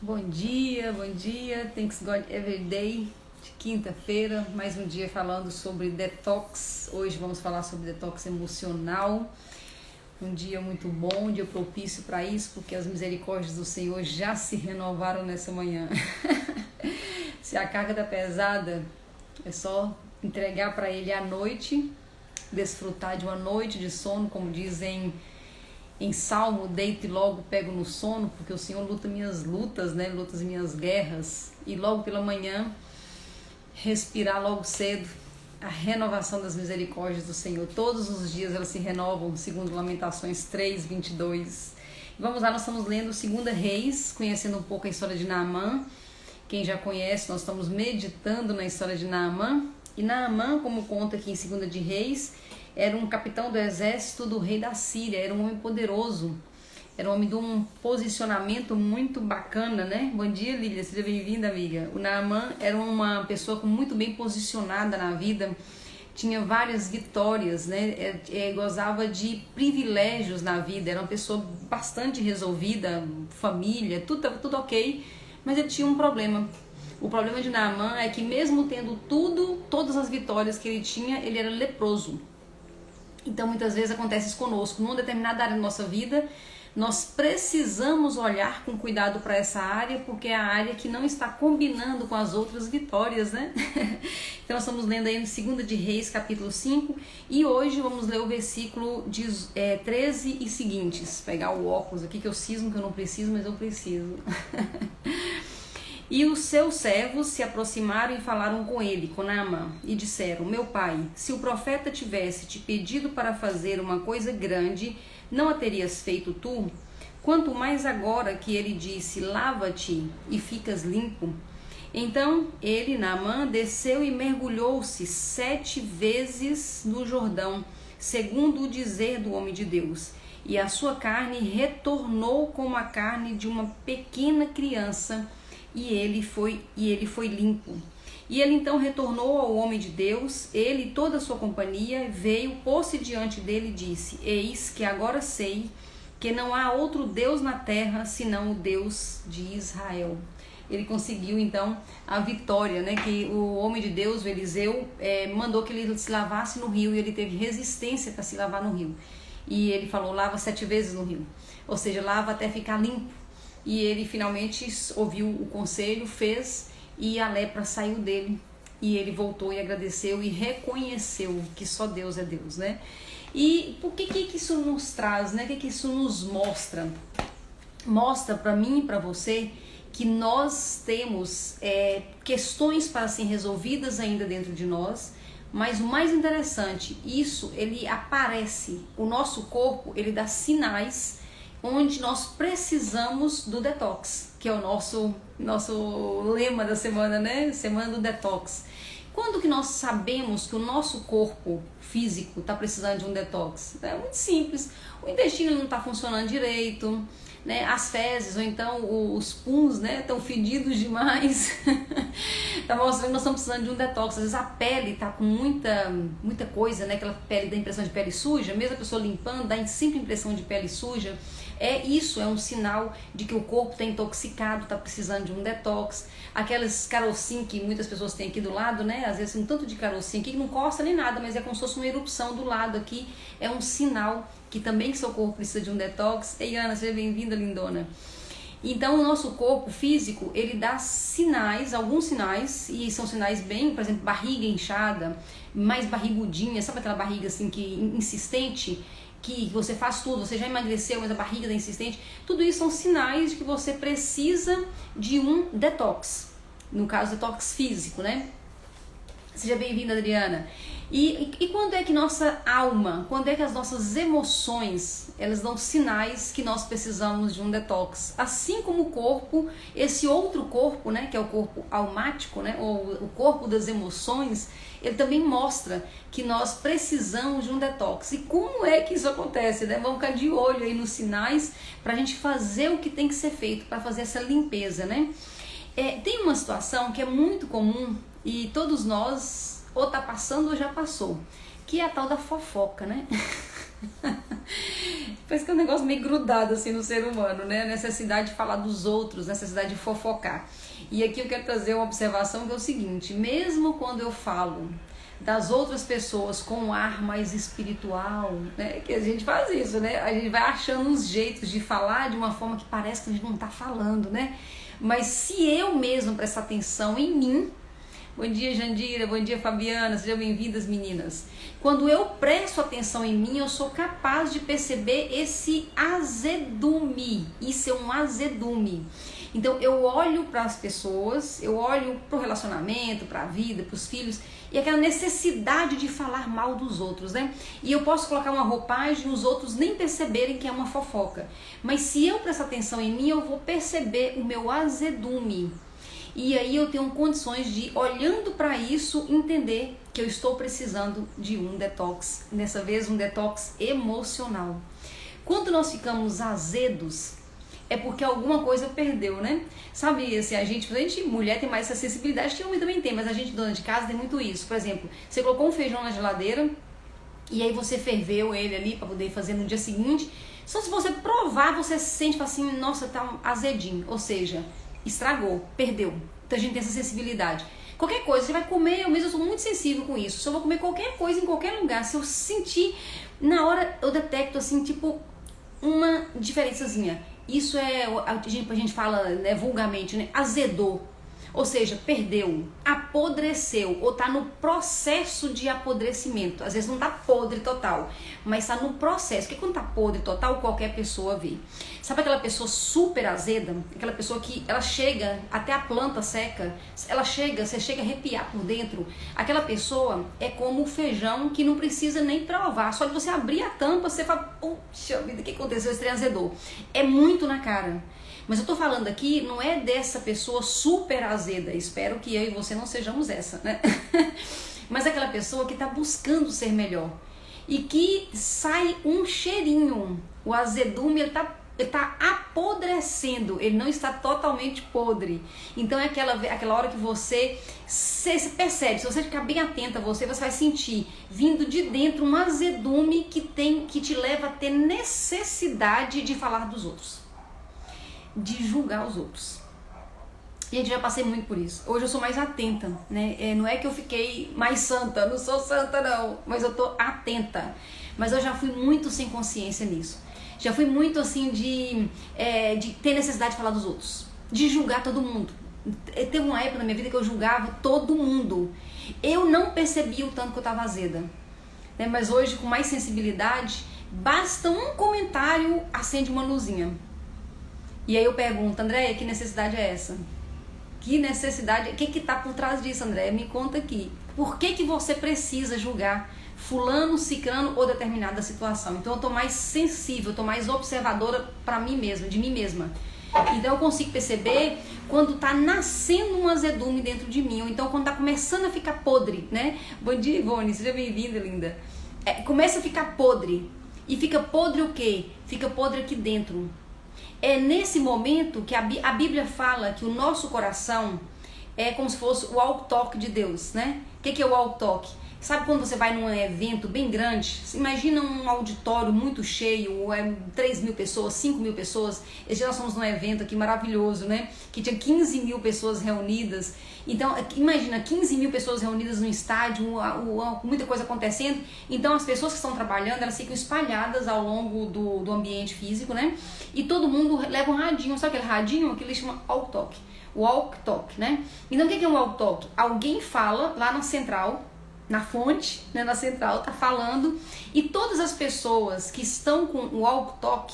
Bom dia, bom dia. Thanks God Every Day, de quinta-feira, mais um dia falando sobre detox. Hoje vamos falar sobre detox emocional. Um dia muito bom, um dia propício para isso, porque as misericórdias do Senhor já se renovaram nessa manhã. Se a carga está pesada, é só entregar para Ele à noite, desfrutar de uma noite de sono, como dizem em Salmo, deito e logo pego no sono, porque o Senhor luta minhas lutas, né? Luta as minhas guerras. E logo pela manhã, respirar logo cedo a renovação das misericórdias do Senhor. Todos os dias elas se renovam, segundo Lamentações 3:22. Vamos lá, nós estamos lendo 2 Reis, conhecendo um pouco a história de Naamã. Quem já conhece, nós estamos meditando na história de Naamã. E Naamã, como conta aqui em 2 de Reis, era um capitão do exército do rei da Síria, era um homem poderoso, era um homem de um posicionamento muito bacana, né? Bom dia, Lília, seja bem-vinda, amiga. O Naamã era uma pessoa muito bem posicionada na vida, tinha várias vitórias, né? Gozava de privilégios na vida, era uma pessoa bastante resolvida, família, tudo ok, mas ele tinha um problema. O problema de Naamã é que mesmo tendo todas as vitórias que ele tinha, ele era leproso. Então muitas vezes acontece isso conosco, numa determinada área da nossa vida, nós precisamos olhar com cuidado para essa área, porque é a área que não está combinando com as outras vitórias, né? Então nós estamos lendo aí no 2 de Reis, capítulo 5, e hoje vamos ler o versículo 13 e seguintes. Vou pegar o óculos aqui que eu cismo, que eu não preciso, mas eu preciso. E os seus servos se aproximaram e falaram com ele, com Naamã, e disseram: meu pai, se o profeta tivesse te pedido para fazer uma coisa grande, não a terias feito tu? Quanto mais agora que ele disse: lava-te e ficas limpo. Então ele, Naamã, desceu e mergulhou-se 7 vezes no Jordão, segundo o dizer do homem de Deus. E a sua carne retornou como a carne de uma pequena criança, e ele foi limpo. E ele então retornou ao homem de Deus, ele e toda a sua companhia, veio, pôs-se diante dele e disse: eis que agora sei que não há outro Deus na terra, senão o Deus de Israel. Ele conseguiu então a vitória, né? Que o homem de Deus, o Eliseu, mandou que ele se lavasse no rio, e ele teve resistência para se lavar no rio. E ele falou: lava 7 vezes no rio, ou seja, lava até ficar limpo. E ele finalmente ouviu o conselho, fez, e a lepra saiu dele. E ele voltou e agradeceu e reconheceu que só Deus é Deus, né? E por que isso nos traz, né? O que isso nos mostra? Mostra para mim e para você que nós temos questões para serem resolvidas ainda dentro de nós. Mas o mais interessante, isso ele aparece, o nosso corpo, ele dá sinais onde nós precisamos do detox, que é o nosso lema da semana, né? Semana do detox. Quando que nós sabemos que o nosso corpo físico está precisando de um detox? É muito simples. O intestino não está funcionando direito, né? As fezes ou então os puns, né, estão fedidos demais. Tá mostrando que nós estamos precisando de um detox. Às vezes a pele está com muita coisa, né? Aquela pele dá impressão de pele suja, mesmo a pessoa limpando, dá sempre impressão de pele suja. Isso é um sinal de que o corpo está intoxicado, está precisando de um detox. Aqueles carocinhos que muitas pessoas têm aqui do lado, né? Às vezes um tanto de carocinho aqui que não costa nem nada, mas é como se fosse uma erupção do lado aqui. É um sinal que também seu corpo precisa de um detox. Ei, Ana, seja bem-vinda, lindona. Então o nosso corpo físico, ele dá sinais, alguns sinais, e são sinais bem, por exemplo, barriga inchada, mais barrigudinha, sabe aquela barriga assim que insistente, que você faz tudo, você já emagreceu, mas a barriga está insistente. Tudo isso são sinais de que você precisa de um detox, no caso detox físico, né? Seja bem-vinda, Adriana. E quando é que nossa alma, quando é que as nossas emoções, elas dão sinais que nós precisamos de um detox? Assim como o corpo, esse outro corpo, né, que é o corpo almático, né, ou o corpo das emoções, ele também mostra que nós precisamos de um detox. E como é que isso acontece, né? Vamos ficar de olho aí nos sinais para a gente fazer o que tem que ser feito para fazer essa limpeza, né? Tem uma situação que é muito comum e todos nós ou tá passando ou já passou, que é a tal da fofoca, né? Parece que é um negócio meio grudado assim no ser humano, né? A necessidade de falar dos outros, necessidade de fofocar. E aqui eu quero trazer uma observação que é o seguinte: mesmo quando eu falo das outras pessoas com um ar mais espiritual, né? Que a gente faz isso, né? A gente vai achando uns jeitos de falar de uma forma que parece que a gente não tá falando, né? Mas se eu mesmo prestar atenção em mim. Bom dia, Jandira, bom dia, Fabiana, sejam bem-vindas, meninas. Quando eu presto atenção em mim, eu sou capaz de perceber esse azedume. Isso é um azedume. Então eu olho para as pessoas, eu olho para o relacionamento, para a vida, para os filhos, e aquela necessidade de falar mal dos outros, né? E eu posso colocar uma roupagem e os outros nem perceberem que é uma fofoca. Mas se eu prestar atenção em mim, eu vou perceber o meu azedume. E aí eu tenho condições de, olhando para isso, entender que eu estou precisando de um detox. Dessa vez um detox emocional. Quando nós ficamos azedos, é porque alguma coisa perdeu, né? Sabe, assim, a gente, mulher tem mais essa sensibilidade, que homem também tem, mas a gente, dona de casa, tem muito isso. Por exemplo, você colocou um feijão na geladeira e aí você ferveu ele ali para poder fazer no dia seguinte. Só se você provar, você sente assim, nossa, tá azedinho. Ou seja, estragou, perdeu. Então a gente tem essa sensibilidade. Qualquer coisa, você vai comer, eu mesmo sou muito sensível com isso. Se eu vou comer qualquer coisa em qualquer lugar, se eu sentir, na hora eu detecto assim, tipo, uma diferençazinha. Isso é, a gente fala, né, vulgarmente, né, azedou. Ou seja, perdeu, apodreceu, ou está no processo de apodrecimento. Às vezes não está podre total, mas está no processo. Porque quando está podre total, qualquer pessoa vê. Sabe aquela pessoa super azeda? Aquela pessoa que ela chega, até a planta seca, você chega a arrepiar por dentro. Aquela pessoa é como o feijão que não precisa nem provar. Só de você abrir a tampa, você fala, puxa vida, o que aconteceu? Esse trem azedou. É muito na cara. Mas eu tô falando aqui, não é dessa pessoa super azeda. Espero que eu e você não sejamos essa, né? Mas é aquela pessoa que tá buscando ser melhor. E que sai um cheirinho. O azedume, ele tá apodrecendo. Ele não está totalmente podre. Então é aquela hora que você percebe. Se você ficar bem atenta, você vai sentir vindo de dentro um azedume que te leva a ter necessidade de falar dos outros, de julgar os outros. Gente, já passei muito por isso. Hoje eu sou mais atenta, né? Não é que eu fiquei mais santa, não sou santa não, mas eu tô atenta. Mas eu já fui muito sem consciência nisso. Já fui muito assim de ter necessidade de falar dos outros, de julgar todo mundo. Teve uma época na minha vida que eu julgava todo mundo. Eu não percebia o tanto que eu tava azeda, né? Mas hoje, com mais sensibilidade, basta um comentário, acende uma luzinha. E aí eu pergunto, Andréia, que necessidade é essa? Que necessidade, o que tá por trás disso, Andréia? Me conta aqui. Por que você precisa julgar fulano, ciclano ou determinada situação? Então eu tô mais sensível, eu tô mais observadora para mim mesma, de mim mesma. Então eu consigo perceber quando tá nascendo um azedume dentro de mim, ou então quando tá começando a ficar podre, né? Bom dia, Ivone, seja bem-vinda, linda. Começa a ficar podre. E fica podre o quê? Fica podre aqui dentro. É nesse momento que a Bíblia fala que o nosso coração é como se fosse o walk-talk de Deus, né? O que é o walk-talk? Sabe quando você vai num evento bem grande? Imagina um auditório muito cheio, 3.000 pessoas, 5.000 pessoas. Esse dia nós fomos num evento aqui maravilhoso, né? Que tinha 15.000 pessoas reunidas. Então, imagina, 15.000 pessoas reunidas no estádio, muita coisa acontecendo. Então, as pessoas que estão trabalhando, elas ficam espalhadas ao longo do ambiente físico, né? E todo mundo leva um radinho, sabe aquele radinho? Aquilo eles chamam walk-talk. Walk-talk, né? Então, o que é um walk-talk? Alguém fala lá na central, na fonte, né, na central, tá falando, e todas as pessoas que estão com o walk-talk,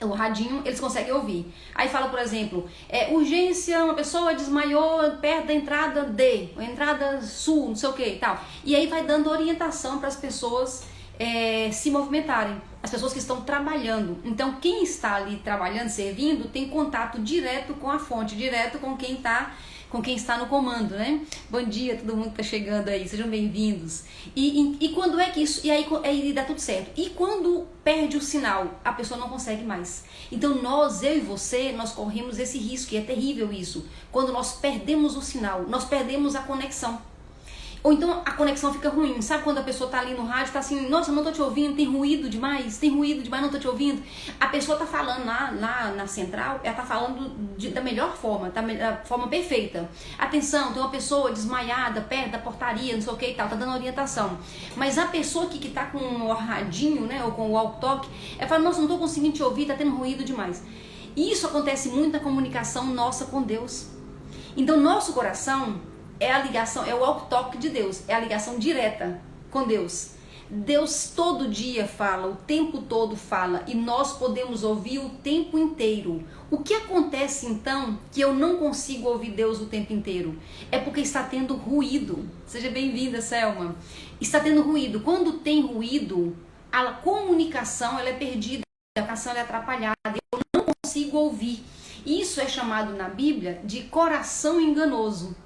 o radinho, eles conseguem ouvir. Aí fala, por exemplo, urgência, uma pessoa desmaiou perto da entrada D, a entrada sul, não sei o que e tal. E aí vai dando orientação para as pessoas se movimentarem, as pessoas que estão trabalhando. Então quem está ali trabalhando, servindo, tem contato direto com a fonte, direto com quem está no comando, né? Bom dia, todo mundo que tá chegando aí, sejam bem-vindos. E quando é que isso, e aí dá tudo certo. E quando perde o sinal, a pessoa não consegue mais. Então eu e você, nós corremos esse risco, e é terrível isso. Quando nós perdemos o sinal, nós perdemos a conexão. Ou então a conexão fica ruim. Sabe quando a pessoa tá ali no rádio, tá assim, nossa, não tô te ouvindo, tem ruído demais, não tô te ouvindo. A pessoa tá falando lá na central, ela tá falando da melhor forma, da forma perfeita. Atenção, tem uma pessoa desmaiada perto da portaria, não sei o que e tal, tá dando orientação. Mas a pessoa aqui que tá com o radinho, né, ou com o walk-talk, ela fala, nossa, não tô conseguindo te ouvir, tá tendo ruído demais. Isso acontece muito na comunicação nossa com Deus. Então, nosso coração é a ligação, é o walk-talk de Deus, é a ligação direta com Deus. Deus todo dia fala, o tempo todo fala, e nós podemos ouvir o tempo inteiro. O que acontece então que eu não consigo ouvir Deus o tempo inteiro? É porque está tendo ruído. Seja bem-vinda, Selma. Está tendo ruído. Quando tem ruído, a comunicação ela é perdida, a comunicação ela é atrapalhada, eu não consigo ouvir. Isso é chamado na Bíblia de coração enganoso.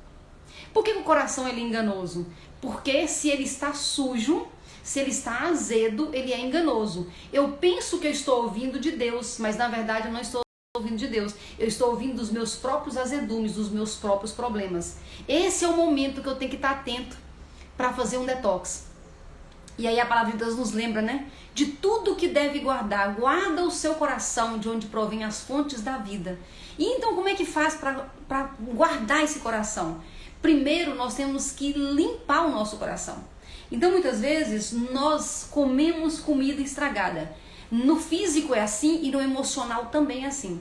Por que o coração ele é enganoso? Porque se ele está sujo, se ele está azedo, ele é enganoso. Eu penso que eu estou ouvindo de Deus, mas na verdade eu não estou ouvindo de Deus. Eu estou ouvindo dos meus próprios azedumes, dos meus próprios problemas. Esse é o momento que eu tenho que estar atento para fazer um detox. E aí a palavra de Deus nos lembra, né? De tudo que deve guardar. Guarda o seu coração, de onde provém as fontes da vida. E então como é que faz para guardar esse coração? Primeiro, nós temos que limpar o nosso coração. Então, muitas vezes, nós comemos comida estragada. No físico é assim e no emocional também é assim.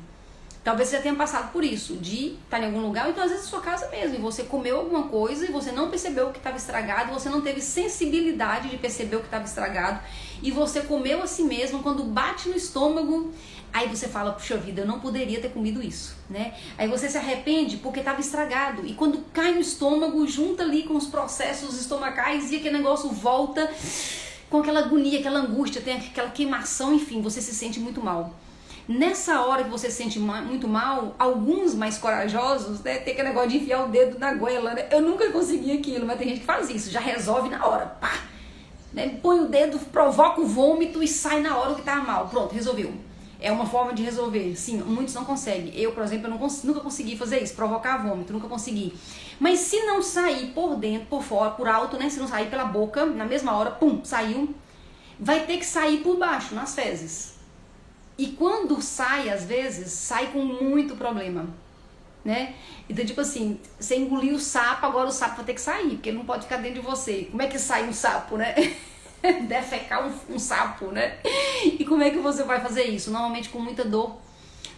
Talvez você já tenha passado por isso, de estar em algum lugar, ou então às vezes na sua casa mesmo, e você comeu alguma coisa e você não percebeu que estava estragado, você não teve sensibilidade de perceber o que estava estragado, e você comeu a si mesmo, quando bate no estômago, aí você fala, puxa vida, eu não poderia ter comido isso, né? Aí você se arrepende porque estava estragado, e quando cai no estômago, junta ali com os processos estomacais, e aquele negócio volta com aquela agonia, aquela angústia, tem aquela queimação, enfim, você se sente muito mal. Nessa hora que você se sente muito mal, alguns mais corajosos, né, tem aquele negócio de enfiar o dedo na goela, né? Eu nunca consegui aquilo, mas tem gente que faz isso, já resolve na hora, pá, né? Põe o dedo, provoca o vômito e sai na hora que tá mal, pronto, resolveu. É uma forma de resolver, sim, muitos não conseguem. Eu, por exemplo, nunca consegui fazer isso, provocar vômito, nunca consegui. Mas se não sair por dentro, por fora, por alto, né, se não sair pela boca, na mesma hora, pum, saiu, vai ter que sair por baixo, nas fezes. E quando sai, às vezes, sai com muito problema, né? Então, tipo assim, você engoliu o sapo, agora o sapo vai ter que sair, porque ele não pode ficar dentro de você. Como é que sai um sapo, né? Defecar um sapo, né? E como é que você vai fazer isso? Normalmente com muita dor,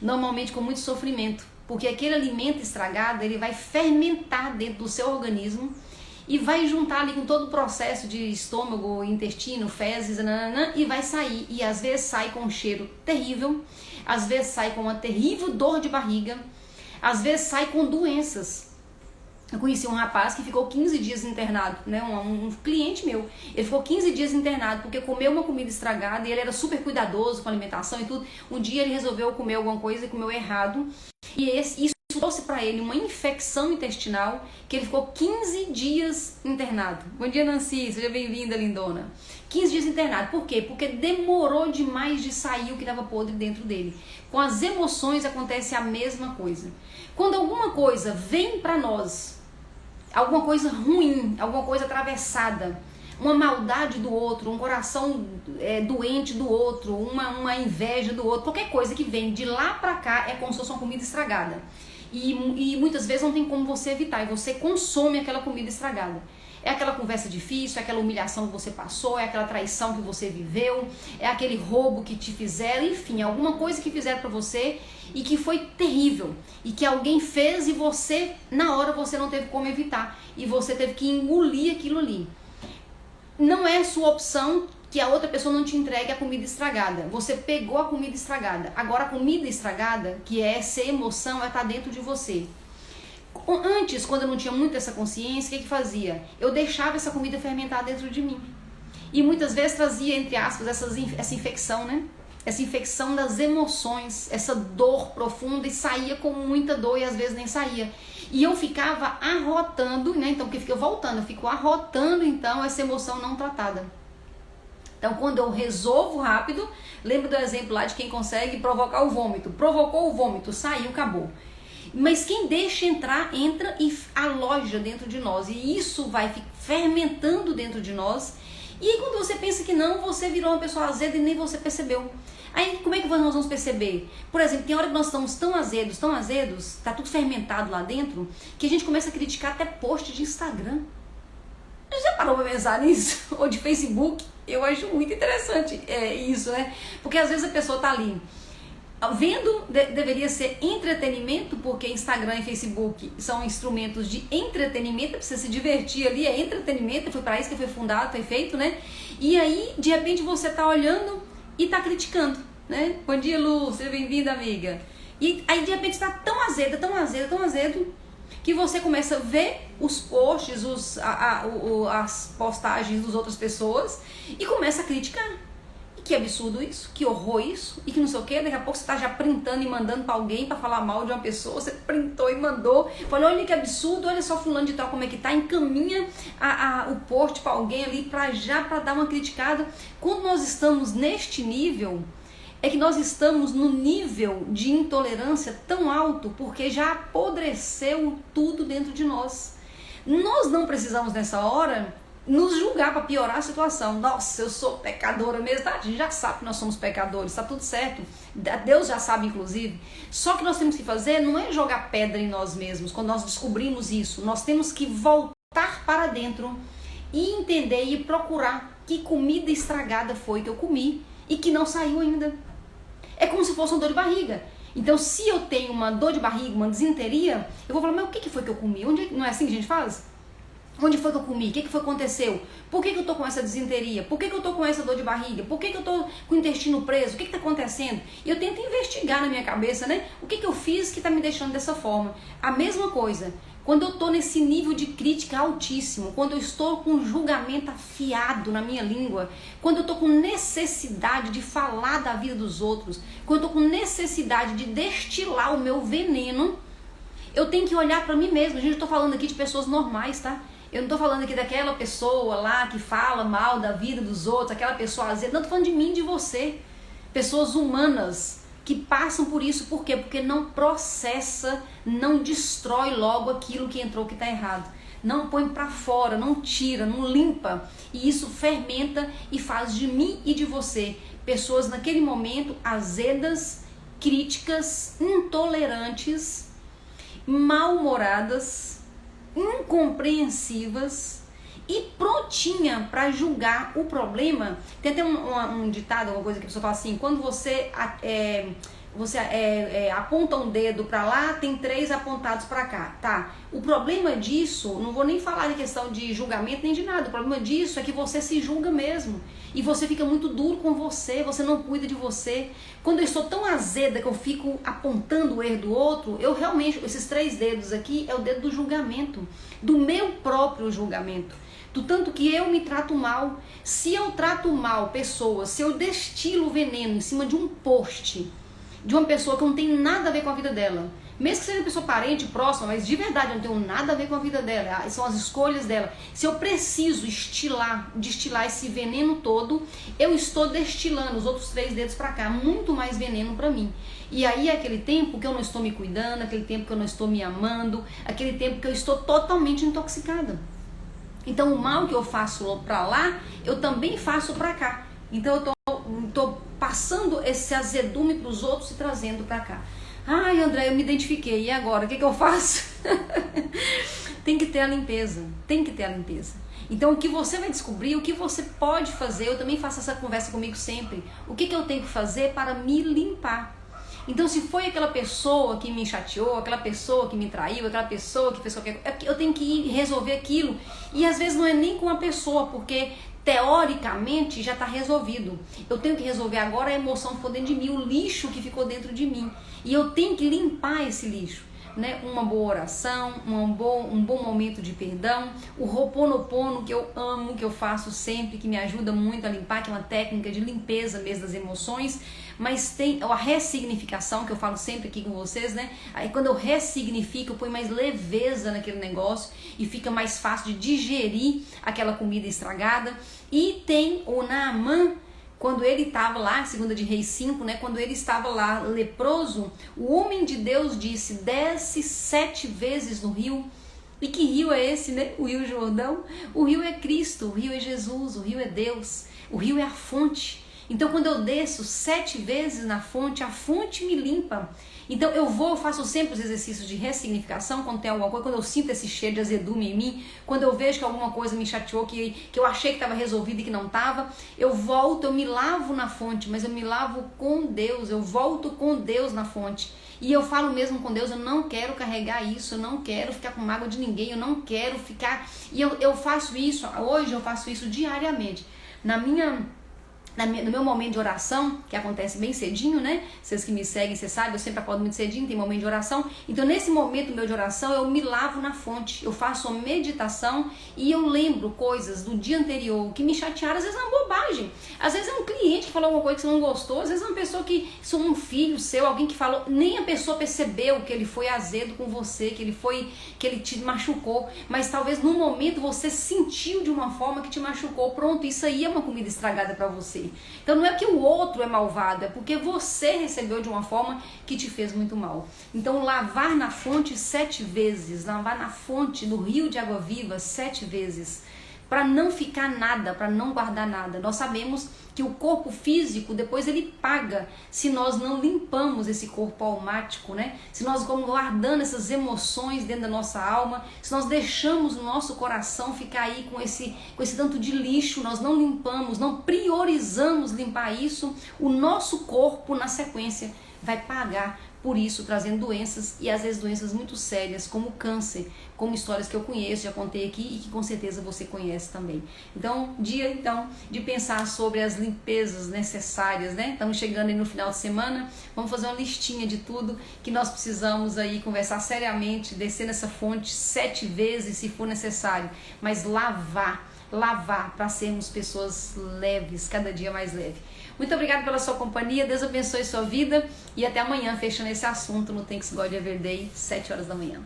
normalmente com muito sofrimento, porque aquele alimento estragado, ele vai fermentar dentro do seu organismo e vai juntar ali com todo o processo de estômago, intestino, fezes, nanana, e vai sair. E às vezes sai com um cheiro terrível, às vezes sai com uma terrível dor de barriga, às vezes sai com doenças. Eu conheci um rapaz que ficou 15 dias internado, né? Um cliente meu. Ele ficou 15 dias internado porque comeu uma comida estragada e ele era super cuidadoso com a alimentação e tudo. Um dia ele resolveu comer alguma coisa e comeu errado. E isso trouxe para ele uma infecção intestinal que ele ficou 15 dias internado. Bom dia, Nancy, seja bem-vinda, lindona. 15 dias internado. Por quê? Porque demorou demais de sair o que estava podre dentro dele. Com as emoções acontece a mesma coisa. Quando alguma coisa vem para nós, alguma coisa ruim, alguma coisa atravessada, uma maldade do outro, um coração doente do outro, uma inveja do outro, qualquer coisa que vem de lá pra cá é como se fosse uma comida estragada. E muitas vezes não tem como você evitar, e você consome aquela comida estragada. É aquela conversa difícil, é aquela humilhação que você passou, é aquela traição que você viveu, é aquele roubo que te fizeram, enfim, alguma coisa que fizeram pra você e que foi terrível, e que alguém fez e você, na hora, você não teve como evitar, e você teve que engolir aquilo ali. Não é sua opção que a outra pessoa não te entregue a comida estragada. Você pegou a comida estragada. Agora a comida estragada, que é essa emoção, ela tá dentro de você. Antes, quando eu não tinha muito essa consciência, o que fazia? Eu deixava essa comida fermentar dentro de mim. E muitas vezes trazia, entre aspas, essa infecção, né? Essa infecção das emoções, essa dor profunda, e saía com muita dor e às vezes nem saía. E eu ficava arrotando, né? Então, porque fica voltando, eu fico arrotando, então, essa emoção não tratada. Então, quando eu resolvo rápido, lembra do exemplo lá de quem consegue provocar o vômito. Provocou o vômito, saiu, acabou. Mas quem deixa entrar, entra e aloja dentro de nós. E isso vai fermentando dentro de nós. E aí quando você pensa que não, você virou uma pessoa azeda e nem você percebeu. Aí como é que nós vamos perceber? Por exemplo, tem hora que nós estamos tão azedos, tá tudo fermentado lá dentro, que a gente começa a criticar até post de Instagram. Você já parou pra pensar nisso? Ou de Facebook? Eu acho muito interessante isso, né? Porque às vezes a pessoa tá ali vendo, deveria ser entretenimento, porque Instagram e Facebook são instrumentos de entretenimento, pra você se divertir ali, é entretenimento, foi para isso que foi fundado, foi feito, né? E aí, de repente, você tá olhando e tá criticando, né? Bom dia, Lu, seja bem-vinda, amiga. E aí, de repente, tá tão azedo, que você começa a ver os posts, as postagens das outras pessoas e começa a criticar. Que absurdo isso, que horror isso, e que não sei o que, daqui a pouco você tá já printando e mandando pra alguém pra falar mal de uma pessoa, você printou e mandou, falou, olha que absurdo, olha só fulano de tal como é que tá, encaminha o post pra alguém ali pra dar uma criticada. Quando nós estamos neste nível, é que nós estamos no nível de intolerância tão alto, porque já apodreceu tudo dentro de nós. Nós não precisamos nessa hora nos julgar para piorar a situação. Nossa, eu sou pecadora mesmo, tá? A gente já sabe que nós somos pecadores, tá tudo certo. Deus já sabe, inclusive. Só que nós temos que fazer não é jogar pedra em nós mesmos. Quando nós descobrimos isso, nós temos que voltar para dentro e entender e procurar que comida estragada foi que eu comi e que não saiu ainda. É como se fosse uma dor de barriga. Então, se eu tenho uma dor de barriga, uma disenteria, eu vou falar, mas o que foi que eu comi? Não é assim que a gente faz? Onde foi que eu comi? O que foi que aconteceu? Por que eu tô com essa disenteria? Por que eu tô com essa dor de barriga? Por que eu tô com o intestino preso? O que tá acontecendo? E eu tento investigar na minha cabeça, né? O que eu fiz que tá me deixando dessa forma? A mesma coisa, quando eu tô nesse nível de crítica altíssimo, quando eu estou com julgamento afiado na minha língua, quando eu tô com necessidade de falar da vida dos outros, quando eu tô com necessidade de destilar o meu veneno, eu tenho que olhar pra mim mesmo. Gente, eu tô falando aqui de pessoas normais, tá? Eu não tô falando aqui daquela pessoa lá que fala mal da vida dos outros, aquela pessoa azeda. Não, tô falando de mim, de você. Pessoas humanas que passam por isso. Por quê? Porque não processa, não destrói logo aquilo que entrou que tá errado. Não põe pra fora, não tira, não limpa. E isso fermenta e faz de mim e de você pessoas naquele momento azedas, críticas, intolerantes, mal-humoradas, incompreensivas e prontinha para julgar o problema. Tem até um ditado, uma coisa que a pessoa fala assim, quando você aponta um dedo para lá, tem 3 apontados para cá, tá? O problema disso, não vou nem falar de questão de julgamento nem de nada, o problema disso é que você se julga mesmo. E você fica muito duro com você não cuida de você. Quando eu estou tão azeda que eu fico apontando o erro do outro, eu realmente, esses 3 dedos aqui é o dedo do julgamento, do meu próprio julgamento. Do tanto que eu me trato mal. Se eu trato mal pessoas, se eu destilo veneno em cima de um post, de uma pessoa que não tem nada a ver com a vida dela, mesmo que seja uma pessoa parente, próxima, mas de verdade eu não tenho nada a ver com a vida dela, são as escolhas dela. Se eu preciso destilar esse veneno todo, eu estou destilando os outros 3 dedos para cá, muito mais veneno para mim. E aí é aquele tempo que eu não estou me cuidando, aquele tempo que eu não estou me amando, aquele tempo que eu estou totalmente intoxicada. Então o mal que eu faço para lá, eu também faço para cá. Então eu tô passando esse azedume para os outros e trazendo para cá. Ai, André, eu me identifiquei, e agora? O que eu faço? Tem que ter a limpeza, tem que ter a limpeza. Então o que você vai descobrir, o que você pode fazer, eu também faço essa conversa comigo sempre. O que eu tenho que fazer para me limpar? Então se foi aquela pessoa que me chateou, aquela pessoa que me traiu, aquela pessoa que fez qualquer coisa, eu tenho que ir resolver aquilo. E às vezes não é nem com a pessoa, porque teoricamente já está resolvido. Eu tenho que resolver agora a emoção que ficou dentro de mim, o lixo que ficou dentro de mim. E eu tenho que limpar esse lixo, né? Uma boa oração, um bom momento de perdão, o Ho'oponopono que eu amo, que eu faço sempre, que me ajuda muito a limpar, que é uma técnica de limpeza mesmo das emoções. Mas tem a ressignificação, que eu falo sempre aqui com vocês, né? Aí quando eu ressignifico, eu ponho mais leveza naquele negócio e fica mais fácil de digerir aquela comida estragada. E tem o Naaman, quando ele estava lá, 2 de Reis 5, né, quando ele estava lá leproso, o homem de Deus disse: desce 7 vezes no rio. E que rio é esse, né? O Rio Jordão. O rio é Cristo, o rio é Jesus, o rio é Deus, o rio é a fonte. Então quando eu desço 7 vezes na fonte, a fonte me limpa. Então eu faço sempre os exercícios de ressignificação quando tem alguma coisa, quando eu sinto esse cheiro de azedume em mim, quando eu vejo que alguma coisa me chateou, que eu achei que estava resolvido e que não estava, eu volto, eu me lavo na fonte, mas eu me lavo com Deus, eu volto com Deus na fonte. E eu falo mesmo com Deus: eu não quero carregar isso, eu não quero ficar com mágoa de ninguém, eu não quero ficar... E eu faço isso, hoje eu faço isso diariamente. No meu momento de oração, que acontece bem cedinho, né? Vocês que me seguem, vocês sabem, eu sempre acordo muito cedinho, tem momento de oração. Então nesse momento meu de oração, eu me lavo na fonte, eu faço uma meditação e eu lembro coisas do dia anterior que me chatearam. Às vezes é uma bobagem, às vezes é um cliente que falou alguma coisa que você não gostou, às vezes é uma pessoa um filho seu, alguém que falou, nem a pessoa percebeu que ele foi azedo com você, que ele te machucou, mas talvez no momento você sentiu de uma forma que te machucou. Pronto, isso aí é uma comida estragada para você. Então não é que o outro é malvado, é porque você recebeu de uma forma que te fez muito mal. Então lavar na fonte 7 vezes, lavar na fonte do rio de água viva 7 vezes, para não ficar nada, para não guardar nada. Nós sabemos que o corpo físico, depois ele paga se nós não limpamos esse corpo almático, né? Se nós vamos guardando essas emoções dentro da nossa alma, se nós deixamos o nosso coração ficar aí com esse tanto de lixo, nós não limpamos, não priorizamos limpar isso, o nosso corpo na sequência vai pagar por isso, trazendo doenças, e às vezes doenças muito sérias, como câncer, como histórias que eu conheço, já contei aqui e que com certeza você conhece também. Então, dia de pensar sobre as limpezas necessárias, né? Estamos chegando aí no final de semana, vamos fazer uma listinha de tudo que nós precisamos aí conversar seriamente, descer nessa fonte 7 vezes se for necessário, mas lavar para sermos pessoas leves, cada dia mais leve. Muito obrigada pela sua companhia, Deus abençoe sua vida e até amanhã, fechando esse assunto no Thanks God Every Day, 7 horas da manhã.